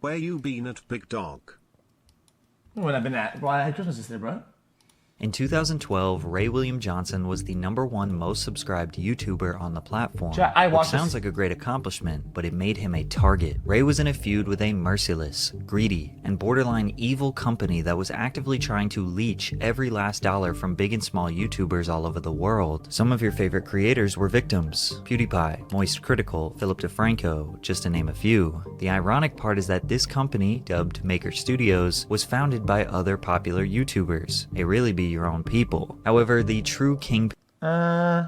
Where you been at, big dog? When I've been at, well, I had Christmas yesterday, bro. In 2012, Ray William Johnson was the #1 most subscribed YouTuber on the platform, which sounds like a great accomplishment, but it made him a target. Ray was in a feud with a merciless, greedy, and borderline evil company that was actively trying to leech every last dollar from big and small YouTubers all over the world. Some of your favorite creators were victims: PewDiePie, Moist Critical, Philip DeFranco, just to name a few. The ironic part is that this company, dubbed Maker Studios, was founded by other popular YouTubers. It really be your own people. However, the true kingpin I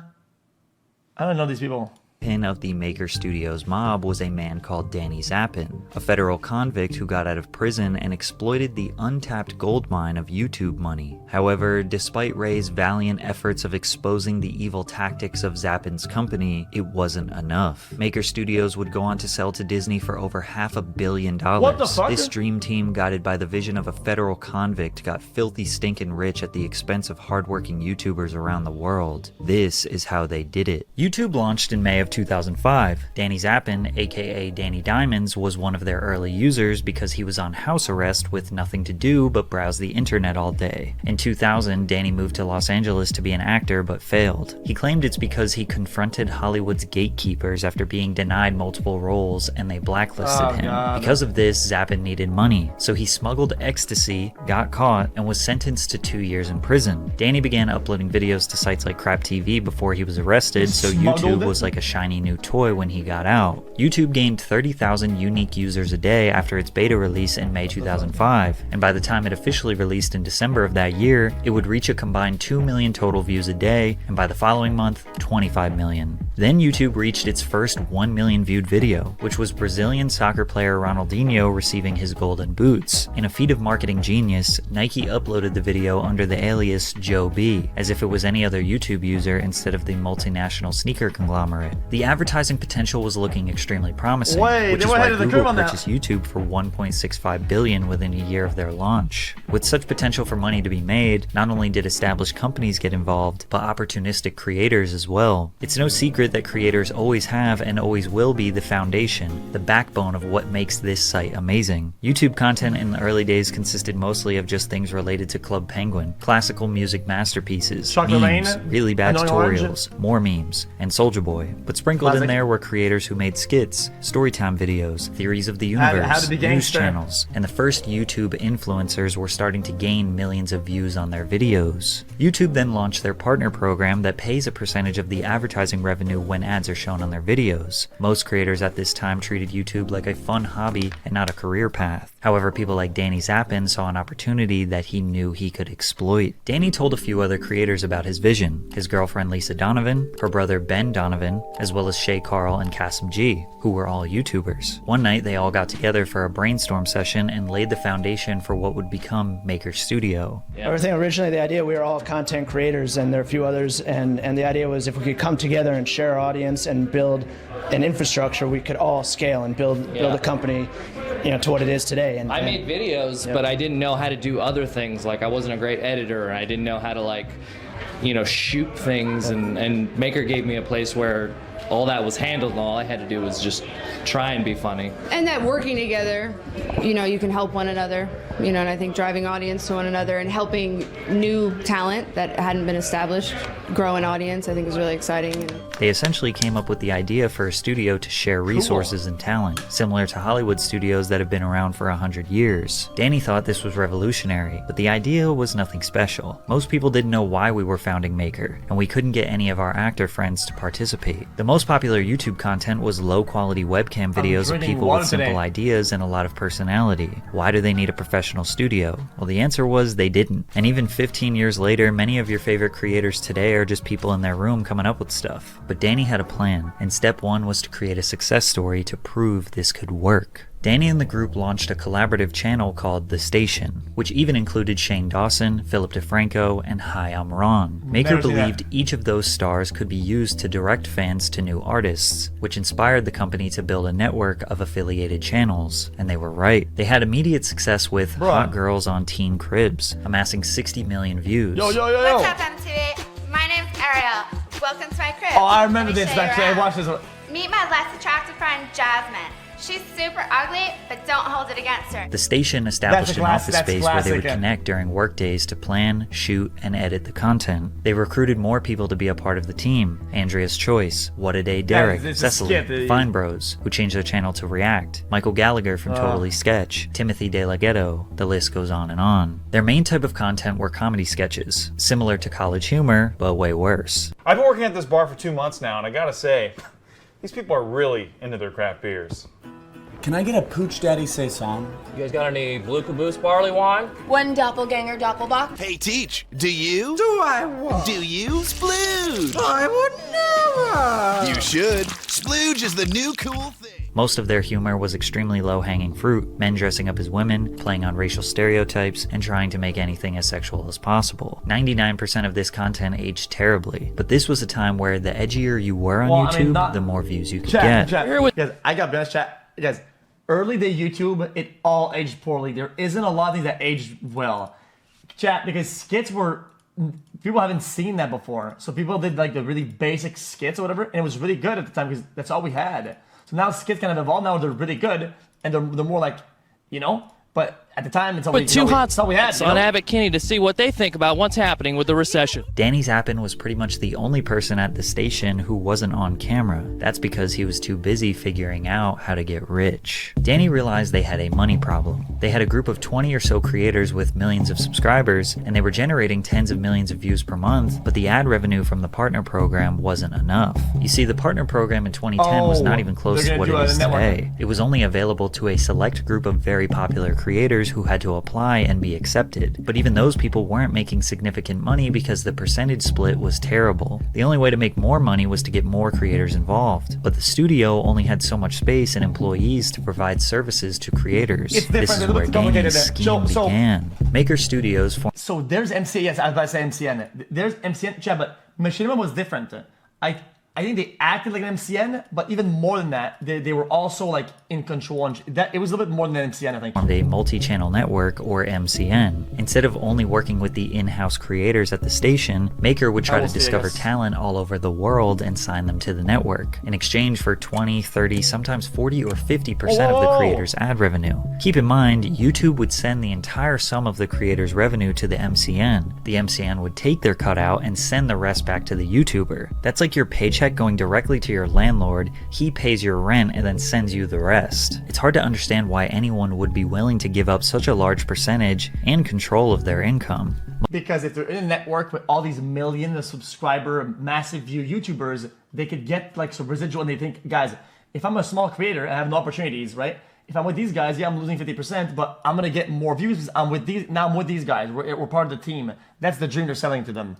don't know these people. of the Maker Studios mob was a man called Danny Zappin, a federal convict who got out of prison and exploited the untapped gold mine of YouTube money. However, despite Ray's valiant efforts of exposing the evil tactics of Zappin's company, it wasn't enough. Maker Studios would go on to sell to Disney for over $500 million. What the fuck? This dream team, guided by the vision of a federal convict, got filthy stinking rich at the expense of hardworking YouTubers around the world. This is how they did it. YouTube launched in May of 2005. Danny Zappin, aka Danny Diamonds, was one of their early users because he was on house arrest with nothing to do but browse the internet all day. In 2000, Danny moved to Los Angeles to be an actor but failed. He claimed it's because he confronted Hollywood's gatekeepers after being denied multiple roles and they blacklisted him. God. Because of this, Zappin needed money, so he smuggled ecstasy, got caught, and was sentenced to 2 years in prison. Danny began uploading videos to sites like Crap TV before he was arrested, so YouTube was like a shiny new toy when he got out. YouTube gained 30,000 unique users a day after its beta release in May 2005, and by the time it officially released in December of that year, it would reach a combined 2 million total views a day, and by the following month, 25 million. Then YouTube reached its first 1 million viewed video, which was Brazilian soccer player Ronaldinho receiving his golden boots. In a feat of marketing genius, Nike uploaded the video under the alias Joe B, as if it was any other YouTube user instead of the multinational sneaker conglomerate. The advertising potential was looking extremely promising, which is why Google purchased YouTube for $1.65 billion within a year of their launch. With such potential for money to be made, not only did established companies get involved, but opportunistic creators as well. It's no secret that creators always have and always will be the foundation, the backbone of what makes this site amazing. YouTube content in the early days consisted mostly of just things related to Club Penguin, classical music masterpieces, memes, really bad tutorials, more memes, and Soulja Boy. But sprinkled in there were creators who made skits, storytime videos, theories of the universe, news channels, and the first YouTube influencers were starting to gain millions of views on their videos. YouTube then launched their partner program that pays a percentage of the advertising revenue when ads are shown on their videos. Most creators at this time treated YouTube like a fun hobby and not a career path. However, people like Danny Zappin saw an opportunity that he knew he could exploit. Danny told a few other creators about his vision: his girlfriend Lisa Donovan, her brother Ben Donovan, as well as Shay Carl and Kasim G, who were all YouTubers. One night they all got together for a brainstorm session and laid the foundation for what would become Maker Studio. Everything originally, the idea, we were all content creators and there are a few others, and the idea was if we could come together and share our audience and build an infrastructure, we could all scale and build a company, you know, to what it is today. And I made videos, but I didn't know how to do other things. Like, I wasn't a great editor, and I didn't know how to, like, you know, shoot things, and Maker gave me a place where all that was handled, and all I had to do was just try and be funny. And that working together, you know, you can help one another, you know, and I think driving audience to one another and helping new talent that hadn't been established grow an audience, I think is really exciting. They essentially came up with the idea for a studio to share resources and talent, similar to Hollywood studios that have been around for 100 years. Danny thought this was revolutionary, but the idea was nothing special. Most people didn't know why we were founding Maker, and we couldn't get any of our actor friends to participate. The most popular YouTube content was low-quality webcam videos of people with simple ideas and a lot of personality. Why do they need a professional studio? Well, the answer was they didn't. And even 15 years later, many of your favorite creators today are just people in their room coming up with stuff. But Danny had a plan, and step one was to create a success story to prove this could work. Danny and the group launched a collaborative channel called The Station, which even included Shane Dawson, Philip DeFranco, and Hi, I'm Ron. Maker believed each of those stars could be used to direct fans to new artists, which inspired the company to build a network of affiliated channels. And they were right. They had immediate success with Hot Girls on Teen Cribs, amassing 60 million views. What's up, MTV? My name's Ariel. Welcome to my crib. Oh, I remember this actually. I watched this one. Meet my less attractive friend, Jasmine. She's super ugly, but don't hold it against her. The station established an office space where they would classic. connect during work days to plan, shoot, and edit the content. They recruited more people to be a part of the team. Andrea's Choice, What a Day Derek, it's a Cecily, skit. Fine Bros, who changed their channel to React, Michael Gallagher from Totally Sketch, Timothy De La Ghetto, the list goes on and on. Their main type of content were comedy sketches, similar to College Humor, but way worse. I've been working at this bar for 2 months now, and I gotta say, these people are really into their craft beers. Can I get a Pooch Daddy Saison? You guys got any Blue Caboose barley wine? One doppelganger doppelbock. Hey, Teach, do you? Do I what? Do you? Splooge! I would never! You should. Splooge is the new cool thing. Most of their humor was extremely low-hanging fruit, men dressing up as women, playing on racial stereotypes, and trying to make anything as sexual as possible. 99% of this content aged terribly, but this was a time where the edgier you were on YouTube, the more views you could get. Guys, I got best chat. Guys, early day YouTube, it all aged poorly. There isn't a lot of things that aged well. Chat, because skits were, people haven't seen that before. So people did like the really basic skits or whatever, and it was really good at the time because that's all we had. So now skits kind of evolved. Now they're really good, and they're more like, you know. But at the time, it's all we had. On Abbott Kinney to see what they think about what's happening with the recession. Danny Zappin was pretty much the only person at the station who wasn't on camera. That's because he was too busy figuring out how to get rich. Danny realized they had a money problem. They had a group of 20 or so creators with millions of subscribers, and they were generating tens of millions of views per month, but the ad revenue from the partner program wasn't enough. You see, the partner program in 2010 was not even close to what it is today. It was only available to a select group of very popular creators who had to apply and be accepted. But even those people weren't making significant money because the percentage split was terrible. The only way to make more money was to get more creators involved. But the studio only had so much space and employees to provide services to creators. This is where Danny's scheme began. Maker Studios So there's MCN, yes, I was about to say MCN. There's MCN, yeah, but Machinima was different. I think they acted like an MCN, but even more than that, they were also like in control. And it was a little bit more than an MCN, I think. A multi-channel network, or MCN. Instead of only working with the in-house creators at the station, Maker would try to discover talent all over the world and sign them to the network, in exchange for 20, 30, sometimes 40 or 50% of the creator's ad revenue. Keep in mind, YouTube would send the entire sum of the creator's revenue to the MCN. The MCN would take their cut out and send the rest back to the YouTuber. That's like your paycheck going directly to your landlord. He pays your rent and then sends you the rest. It's hard to understand why anyone would be willing to give up such a large percentage and control of their income. Because if they're in a network with all these millions of subscriber, massive view YouTubers, they could get like some residual, and they think, guys, if I'm a small creator and I have no opportunities, right? If I'm with these guys, yeah, I'm losing 50%, but I'm gonna get more views because I'm with these guys. We're part of the team. That's the dream they're selling to them.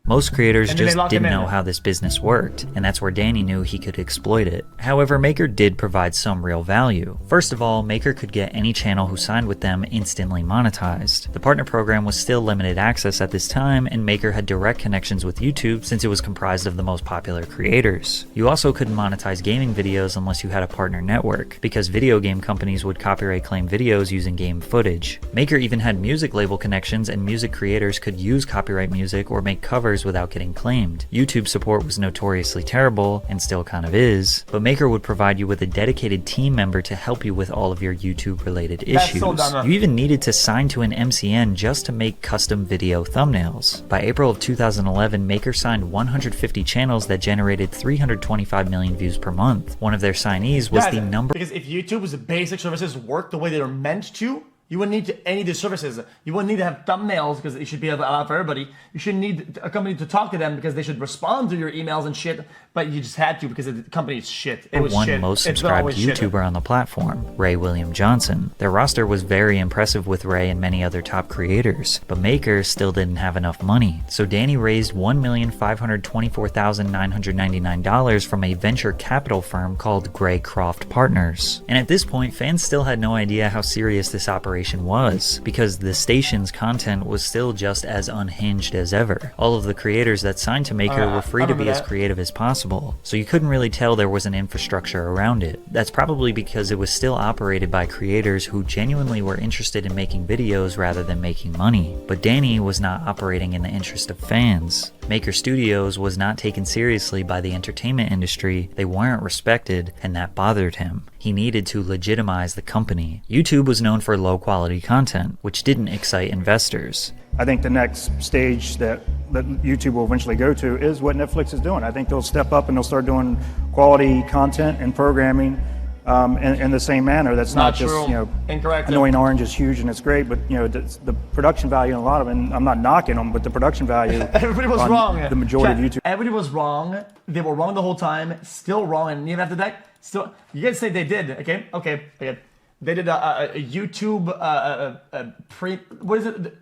Most creators just didn't know how this business worked, and that's where Danny knew he could exploit it. However, Maker did provide some real value. First of all, Maker could get any channel who signed with them instantly monetized. The partner program was still limited access at this time, and Maker had direct connections with YouTube since it was comprised of the most popular creators. You also couldn't monetize gaming videos unless you had a partner network, because video game companies would copyright claim videos using game footage. Maker even had music label connections, and music creators could use copyright music or make covers without getting claimed. YouTube support was notoriously terrible, and still kind of is, but Maker would provide you with a dedicated team member to help you with all of your YouTube related issues. You even needed to sign to an MCN just to make custom video thumbnails. By April of 2011, Maker signed 150 channels that generated 325 million views per month. One of their signees was the number. Because if YouTube's basic services work the way they're meant to, you wouldn't need any of the services. You wouldn't need to have thumbnails because it should be allowed for everybody. You shouldn't need a company to talk to them because they should respond to your emails and shit, but you just had to because the company's shit. It was one most subscribed YouTuber on the platform, Ray William Johnson. Their roster was very impressive with Ray and many other top creators, but Maker still didn't have enough money. So Danny raised $1,524,999 from a venture capital firm called Graycroft Partners. And at this point, fans still had no idea how serious this operation was, because the station's content was still just as unhinged as ever. All of the creators that signed to Maker were free to be as creative as possible, so you couldn't really tell there was an infrastructure around it. That's probably because it was still operated by creators who genuinely were interested in making videos rather than making money. But Danny was not operating in the interest of fans. Maker Studios was not taken seriously by the entertainment industry, they weren't respected, and that bothered him. He needed to legitimize the company. YouTube was known for low-quality content, which didn't excite investors. I think the next stage that YouTube will eventually go to is what Netflix is doing. I think they'll step up and they'll start doing quality content and programming in the same manner. That's not just, Incorrect. Annoying Orange is huge and it's great, but the production value in a lot of it, and I'm not knocking them, but the production value. Everybody was wrong. The majority of YouTube. Everybody was wrong. They were wrong the whole time. Still wrong, and even after that, still. You guys say they did. Okay. They did a YouTube what is it?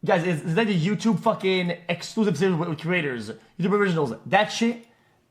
Guys, is that the YouTube fucking exclusive series with creators? YouTube originals. That shit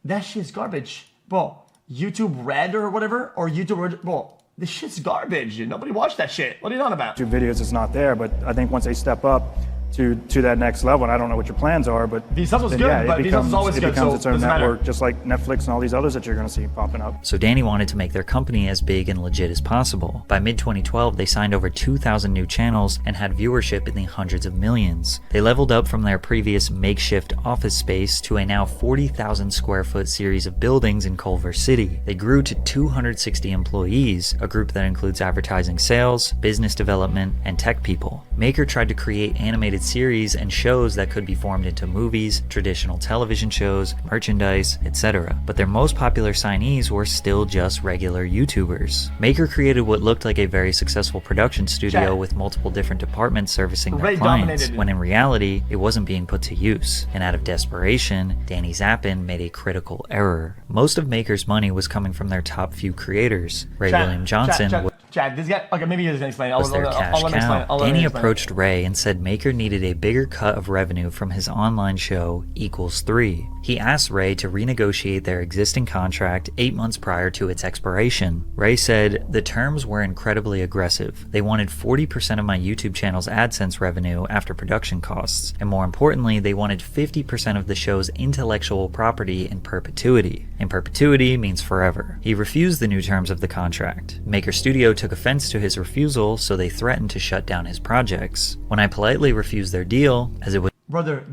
is garbage. Bro, YouTube Red or whatever, or YouTube, bro, this shit's garbage. Nobody watched that shit. What are you on about? YouTube videos is not there, but I think once they step up to that next level, and I don't know what your plans are, but Vsauce was good, but Vsauce is always good, it becomes so its own doesn't network, matter. just like Netflix and all these others that you're going to see popping up. So Danny wanted to make their company as big and legit as possible. By mid-2012, they signed over 2,000 new channels and had viewership in the hundreds of millions. They leveled up from their previous makeshift office space to a now 40,000 square foot series of buildings in Culver City. They grew to 260 employees, a group that includes advertising sales, business development, and tech people. Maker tried to create animated series and shows that could be formed into movies, traditional television shows, merchandise, etc. But their most popular signees were still just regular YouTubers. Maker created what looked like a very successful production studio with multiple different departments servicing their clients, when in reality, it wasn't being put to use. And out of desperation, Danny Zappin made a critical error. Most of Maker's money was coming from their top few creators. Ray William Johnson Chad, this guy, okay, maybe he's gonna explain. was their cash cow. Danny approached Ray and said Maker needed a bigger cut of revenue from his online show xQc. He asked Ray to renegotiate their existing contract 8 months prior to its expiration. Ray said, the terms were incredibly aggressive. They wanted 40% of my YouTube channel's AdSense revenue after production costs, and more importantly, they wanted 50% of the show's intellectual property in perpetuity. And perpetuity means forever. He refused the new terms of the contract. Maker Studio took offense to his refusal, so they threatened to shut down his projects. When I politely refused their deal, as it was— Brother,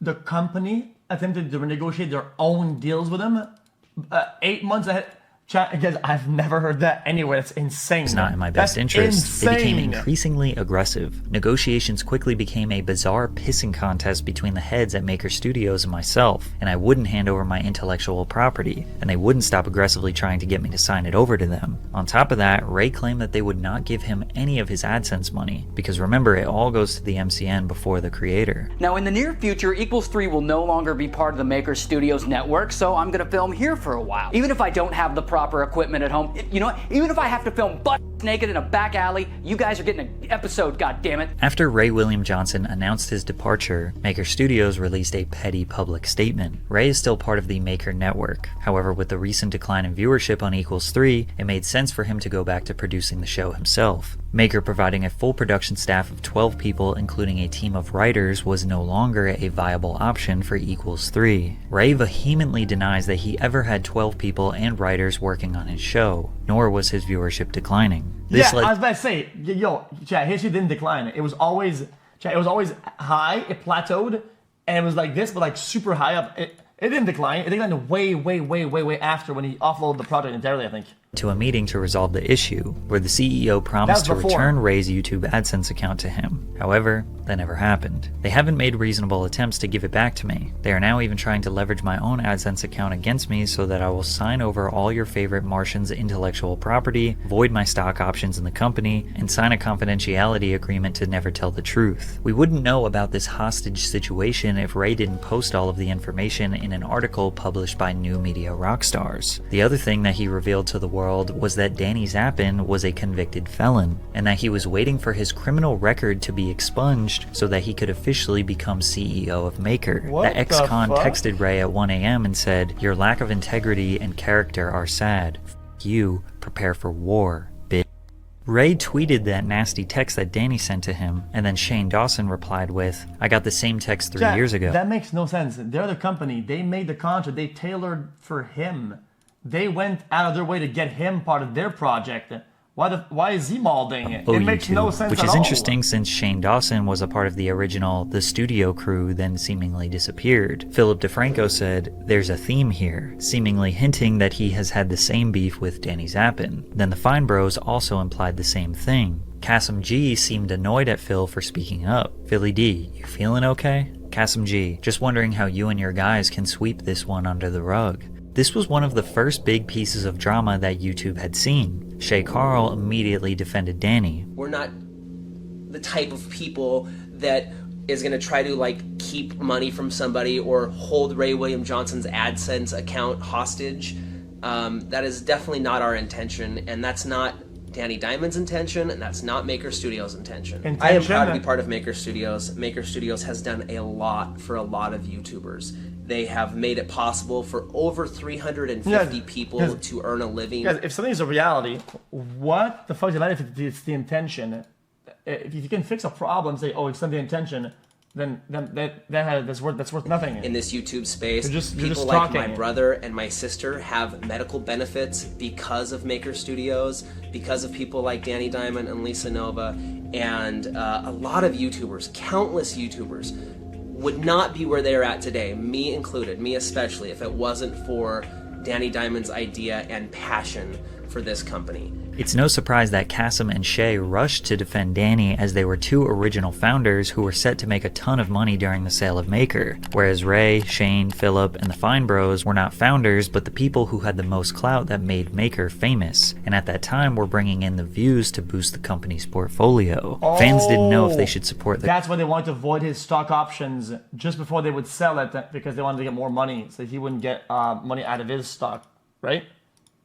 the company attempted to renegotiate their own deals with him 8 months ahead. Guys, I've never heard that anywhere. That's insane. It's not in my best interest. They became increasingly aggressive. Negotiations quickly became a bizarre pissing contest between the heads at Maker Studios and myself, and I wouldn't hand over my intellectual property, and they wouldn't stop aggressively trying to get me to sign it over to them. On top of that, Ray claimed that they would not give him any of his AdSense money, because remember, it all goes to the MCN before the creator. Now in the near future, xQc will no longer be part of the Maker Studios network, so I'm gonna film here for a while. Even if I don't have the proper equipment at home, you know what? Even if I have to film butt naked in a back alley, you guys are getting an episode, goddammit. After Ray William Johnson announced his departure, Maker Studios released a petty public statement. Ray is still part of the Maker network. However, with the recent decline in viewership on xQc, it made sense for him to go back to producing the show himself. Maker providing a full production staff of 12 people, including a team of writers, was no longer a viable option for xQc. Ray vehemently denies that he ever had 12 people and writers working on his show, nor was his viewership declining. I was about to say, yo, chat, his shit didn't decline. It was always high, it plateaued, and it was like this, but like super high up. It didn't decline. It declined way after when he offloaded the project entirely, I think. To a meeting to resolve the issue, where the CEO promised to return Ray's YouTube AdSense account to him. However, that never happened. They haven't made reasonable attempts to give it back to me. They are now even trying to leverage my own AdSense account against me so that I will sign over all your favorite Martians' intellectual property, void my stock options in the company, and sign a confidentiality agreement to never tell the truth. We wouldn't know about this hostage situation if Ray didn't post all of the information in an article published by New Media Rockstars. The other thing that he revealed to the world was that Danny Zappin was a convicted felon, and that he was waiting for his criminal record to be expunged so that he could officially become CEO of Maker. The ex-con texted Ray at 1 a.m. and said, "Your lack of integrity and character are sad. F you, prepare for war, bitch." Ray tweeted that nasty text that Danny sent to him, and then Shane Dawson replied with, "I got the same text 3 years ago." That makes no sense. They're the company. They made the contract. They tailored for him. They went out of their way to get him part of their project. Why is he molding it? Oh, It makes no sense which at is all. interesting since Shane Dawson was a part of the original The Studio crew, then seemingly disappeared. Philip DeFranco said, "There's a theme here," seemingly hinting that he has had the same beef with Danny Zappin. Then the Fine Bros also implied the same thing. Kasim G seemed annoyed at Phil for speaking up. "Philly D, you feeling okay?" Kasim G, "Just wondering how you and your guys can sweep this one under the rug." This was one of the first big pieces of drama that YouTube had seen. Shay Carl immediately defended Danny. We're not the type of people that is going to try to like keep money from somebody or hold Ray William Johnson's AdSense account hostage. That is definitely not our intention, and that's not Danny Diamond's intention, and that's not Maker Studios' intention. I am proud to be part of Maker Studios. Maker Studios has done a lot for a lot of YouTubers. They have made it possible for over 350 people to earn a living. Guys, if something is a reality, what the fuck does it matter if it's the intention? If you can fix a problem, say, oh, it's not the intention, then that's worth nothing. In this YouTube space, you're people just like talking. my brother and my sister have medical benefits because of Maker Studios, because of people like Danny Diamond and Lisa Nova, and a lot of YouTubers, countless YouTubers, would not be where they're at today, me included, me especially, if it wasn't for Danny Diamond's idea and passion for this company. It's no surprise that Kasim and Shay rushed to defend Danny, as they were two original founders who were set to make a ton of money during the sale of Maker, whereas Ray, Shane, Philip, and the Fine Bros were not founders but the people who had the most clout that made Maker famous, and at that time were bringing in the views to boost the company's portfolio. Fans didn't know if they should support the... That's why they wanted to void his stock options just before they would sell it, because they wanted to get more money, so he wouldn't get money out of his stock, right?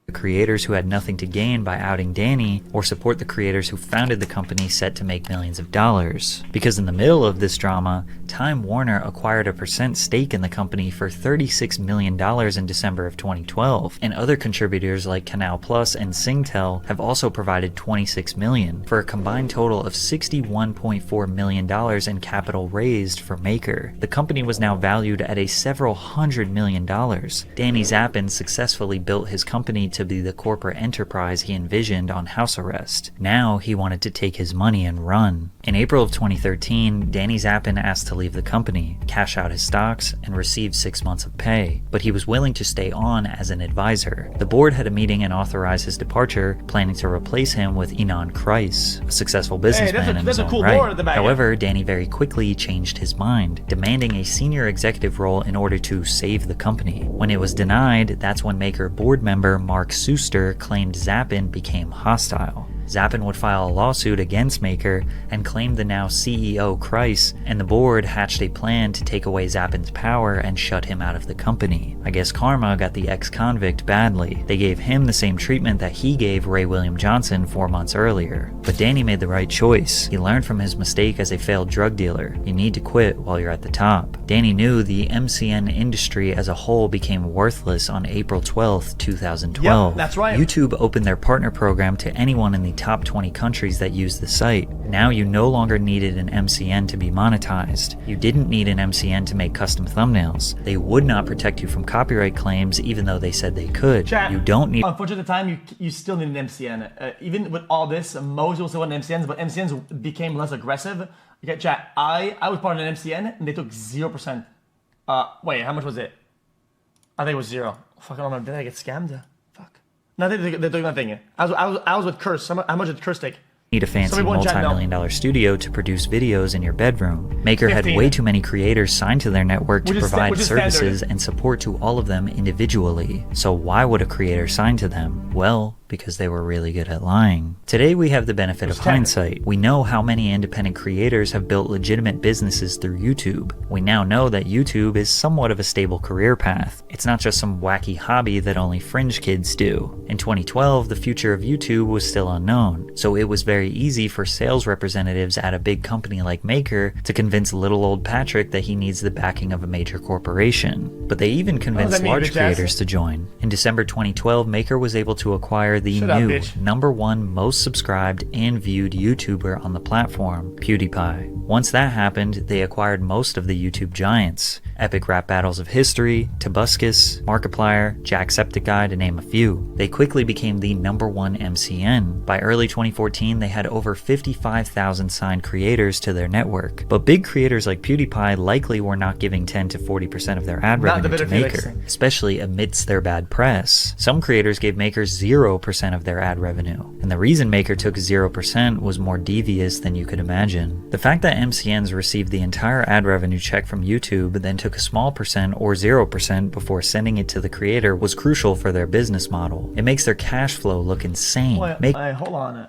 The creators who had nothing to gain by outing Danny, or support the creators who founded the company set to make millions of dollars. Because in the middle of this drama, Time Warner acquired a % stake in the company for $36 million in December of 2012, and other contributors like Canal Plus and Singtel have also provided $26 million, for a combined total of $61.4 million in capital raised for Maker. The company was now valued at a several $100 million. Danny Zappin successfully built his company to be the corporate enterprise he envisioned on house arrest. Now he wanted to take his money and run. In April of 2013, Danny Zappin asked to leave the company, cash out his stocks, and receive 6 months of pay, but he was willing to stay on as an advisor. The board had a meeting and authorized his departure, planning to replace him with Enon Kreis, a successful businessman in his own right. However, Danny very quickly changed his mind, demanding a senior executive role in order to save the company. When it was denied, that's when Maker board member Mark Suster claimed Zappin became hostile. Zappin would file a lawsuit against Maker and claimed the now CEO Kreis, and the board hatched a plan to take away Zappin's power and shut him out of the company. I guess karma got the ex-convict badly. They gave him the same treatment that he gave Ray William Johnson 4 months earlier. But Danny made the right choice. He learned from his mistake as a failed drug dealer. You need to quit while you're at the top. Danny knew the MCN industry as a whole became worthless on April 12th, 2012. Yep, that's right. YouTube opened their partner program to anyone in the top 20 countries that use the site. Now you no longer needed an MCN to be monetized. You didn't need an MCN to make custom thumbnails. They would not protect you from copyright claims even though they said they could. Chat, you don't need... Unfortunately, at the time, you still need an MCN. Even with all this, most people still want MCNs, but MCNs became less aggressive. Okay, chat, I was part of an MCN, and they took 0%. Wait, how much was it? I think it was 0. Fuck, I don't remember. Did I get scammed? No, they took nothing. I was with Curse. How much did Curse take? Need a fancy multi-million-dollar studio to produce videos in your bedroom. Maker 15. had way too many creators signed to their network to provide services and support to all of them individually. So why would a creator sign to them? Well, because they were really good at lying. Today we have the benefit of hindsight. We know how many independent creators have built legitimate businesses through YouTube. We now know that YouTube is somewhat of a stable career path. It's not just some wacky hobby that only fringe kids do. In 2012, the future of YouTube was still unknown, so it was very easy for sales representatives at a big company like Maker to convince little old Patrick that he needs the backing of a major corporation. But they even convinced large creators to join. In December 2012, Maker was able to acquire the new #1 most subscribed and viewed YouTuber on the platform, PewDiePie. Once that happened, they acquired most of the YouTube giants. epic rap battles of history, Tobuscus, Markiplier, Jacksepticeye, to name a few. They quickly became the #1 MCN. By early 2014, they had over 55,000 signed creators to their network. But big creators like PewDiePie likely were not giving 10 to 40% of their ad revenue to Maker, especially amidst their bad press. Some creators gave Maker 0% of their ad revenue, and the reason Maker took 0% was more devious than you could imagine. The fact that MCNs received the entire ad revenue check from YouTube, then took a small percent or 0% before sending it to the creator was crucial for their business model. It makes their cash flow look insane. Hold on.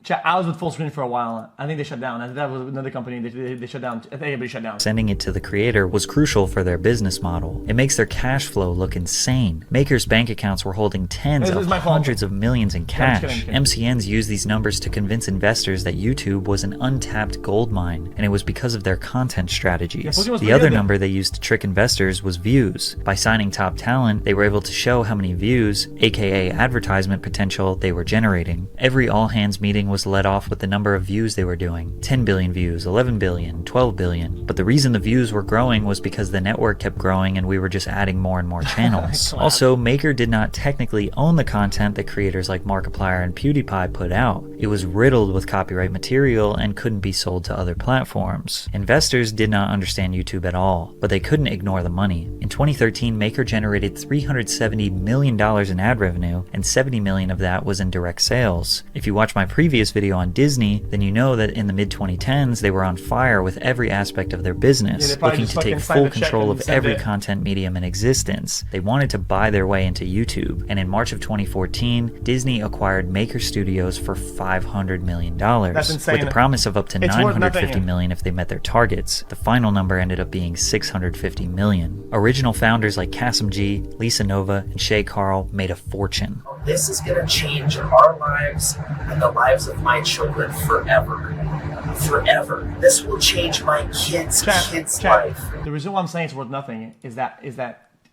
Chat, I was with full screen for a while. I think they shut down. I think that was another company. They shut down. I think everybody shut down. Sending it to the creator was crucial for their business model. It makes their cash flow look insane. Maker's bank accounts were holding tens of hundreds of millions in cash. MCNs used these numbers to convince investors that YouTube was an untapped gold mine, and it was because of their content strategies. The other number they used to trick investors was views. By signing top talent, they were able to show how many views, aka advertisement potential, they were generating. Every all-hands meeting was led off with the number of views they were doing. 10 billion views, 11 billion, 12 billion. But the reason the views were growing was because the network kept growing and we were just adding more and more channels. Also, Maker did not technically own the content that creators like Markiplier and PewDiePie put out. It was riddled with copyright material and couldn't be sold to other platforms. Investors did not understand YouTube at all, but they couldn't ignore the money. In 2013, Maker generated $370 million in ad revenue, and 70 million of that was in direct sales. If you watch my previous video on Disney, then you know that in the mid-2010s they were on fire with every aspect of their business, looking to take full control of every content medium in existence. They wanted to buy their way into YouTube, and in March of 2014, Disney acquired Maker Studios for $500 million, with the promise of up to $950 million if they met their targets. The final number ended up being $650 million. Original founders like Kasim G, Lisa Nova, and Shay Carl made a fortune. This is going to change our lives and the lives of my children forever. Forever. This will change my kid's life. The reason why I'm saying it's worth nothing is that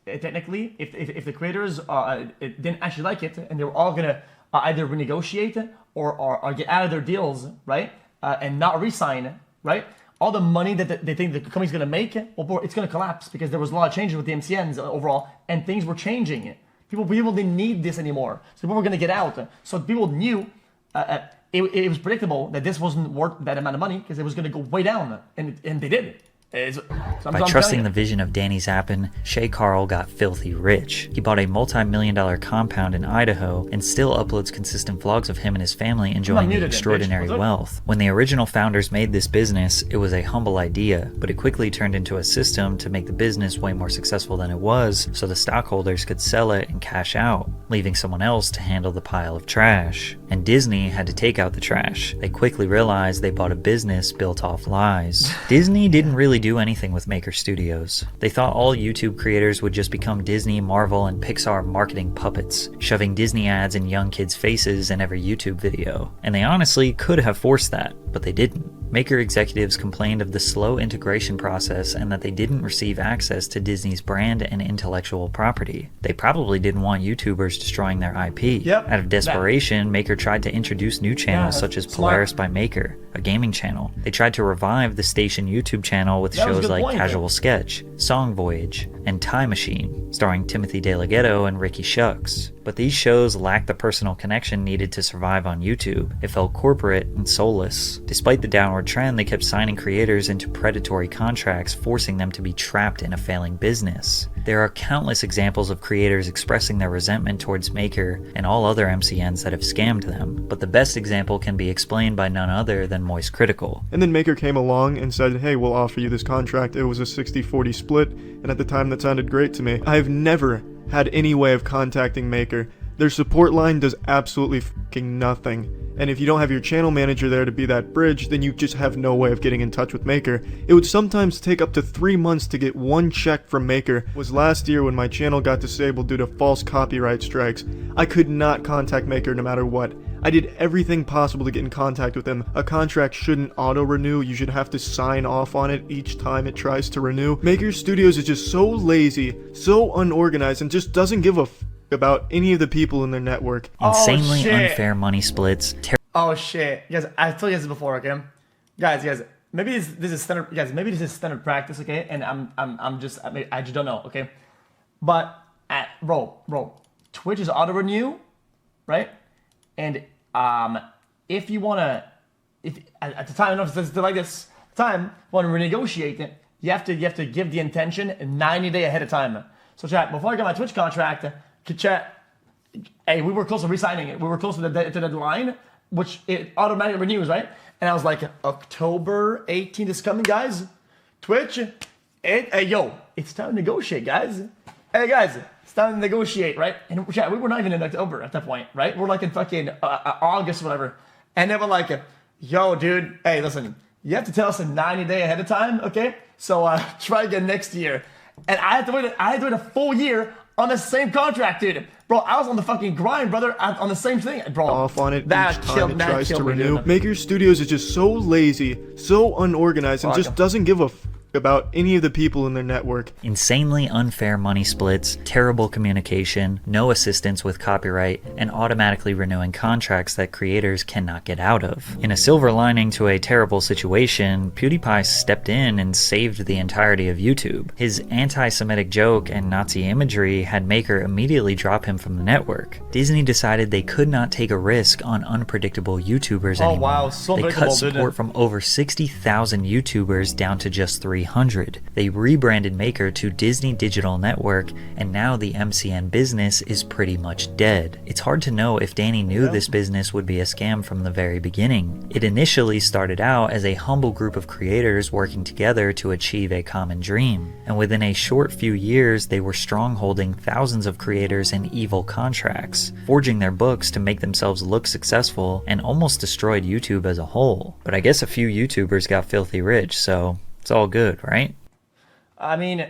technically, if the creators didn't actually like it and they were all gonna either renegotiate or get out of their deals, right, and not re-sign, right, all the money that they think the company's gonna make, well, it's gonna collapse because there was a lot of changes with the MCNs overall, and things were changing. People didn't need this anymore, so people were gonna get out. So people knew. It was predictable that this wasn't worth that amount of money because it was going to go way down, and they did. By trusting the vision of Danny Zappin, Shay Carl got filthy rich. He bought a multi-million-dollar compound in Idaho and still uploads consistent vlogs of him and his family enjoying the extraordinary wealth. When the original founders made this business, it was a humble idea, but it quickly turned into a system to make the business way more successful than it was, so the stockholders could sell it and cash out, leaving someone else to handle the pile of trash. And Disney had to take out the trash. They quickly realized they bought a business built off lies. Disney didn't really do anything with Maker Studios. They thought all YouTube creators would just become Disney, Marvel, and Pixar marketing puppets, shoving Disney ads in young kids' faces in every YouTube video. And they honestly could have forced that, but they didn't. Maker executives complained of the slow integration process and that they didn't receive access to Disney's brand and intellectual property. They probably didn't want YouTubers destroying their IP. Out of desperation, Maker tried to introduce new channels such as Polaris by Maker, a gaming channel. They tried to revive the station YouTube channel with shows like Casual Sketch, Song Voyage, and Time Machine, starring Timothy DeLaGhetto and Ricky Shucks. But these shows lacked the personal connection needed to survive on YouTube. It felt corporate and soulless. Despite the downward trend, they kept signing creators into predatory contracts, forcing them to be trapped in a failing business. There are countless examples of creators expressing their resentment towards Maker and all other MCNs that have scammed them, but the best example can be explained by none other than Moist Critical. And then Maker came along and said, hey, we'll offer you this contract. It was a 60-40 split, and at the time that sounded great to me. I've never had any way of contacting Maker. Their support line does absolutely fucking nothing. And if you don't have your channel manager there to be that bridge, then you just have no way of getting in touch with Maker. It would sometimes take up to 3 months to get one check from Maker. It was last year when my channel got disabled due to false copyright strikes. I could not contact Maker no matter what. I did everything possible to get in contact with them. A contract shouldn't auto-renew. You should have to sign off on it each time it tries to renew. Maker Studios is just so lazy, so unorganized, and just doesn't give a about any of the people in their network. Insanely unfair money splits. Oh shit. Guys, I've told you this before, okay? Guys, maybe this is standard, guys. Maybe this is standard practice, okay? And I just don't know, okay? But bro, Twitch is auto renew, right? And if you wanna, if at the time, I don't know if it's like this time, want to renegotiate it, you have to give the intention 90 days ahead of time. So chat, before I got my Twitch contract, chat, hey, we were close to re-signing it. We were close to the deadline, which it automatically renews, right? And I was like, October 18th is coming, guys. Twitch, hey, yo, it's time to negotiate, guys. Hey, guys, it's time to negotiate, right? And chat, we were not even in October at that point, right? We're like in fucking August or whatever. And they were like, yo, dude, hey, listen, you have to tell us a 90 days ahead of time, okay? So try again next year. And I had to wait a full year on the same contract, dude. Bro, I was on the fucking grind, brother, on the same thing, bro. Off on it each time it tries to renew. Maker Studios is just so lazy, so unorganized, and just doesn't give a about any of the people in their network. Insanely unfair money splits, terrible communication, no assistance with copyright, and automatically renewing contracts that creators cannot get out of. In a silver lining to a terrible situation, PewDiePie stepped in and saved the entirety of YouTube. His anti-Semitic joke and Nazi imagery had Maker immediately drop him from the network. Disney decided they could not take a risk on unpredictable YouTubers anymore. Wow, so they cut support from over 60,000 YouTubers down to just 300. They rebranded Maker to Disney Digital Network, and now the MCN business is pretty much dead. It's hard to know if Danny knew this business would be a scam from the very beginning. It initially started out as a humble group of creators working together to achieve a common dream, and within a short few years they were strongholding thousands of creators in evil contracts, forging their books to make themselves look successful, and almost destroyed YouTube as a whole. But I guess a few YouTubers got filthy rich, so it's all good, right? I mean,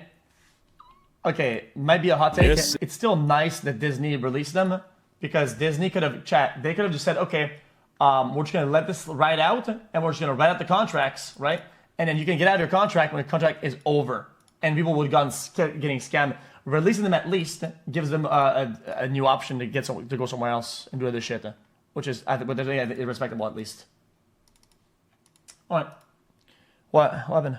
okay, might be a hot take. Yes. It's still nice that Disney released them, because Disney could have they could have just said, okay, we're just gonna let this ride out, and we're just gonna write out the contracts, right? And then you can get out of your contract when the contract is over, and people would have gone getting scammed. Releasing them at least gives them a new option to go somewhere else and do other shit, which is I think irrespectable at least. All right. What happened?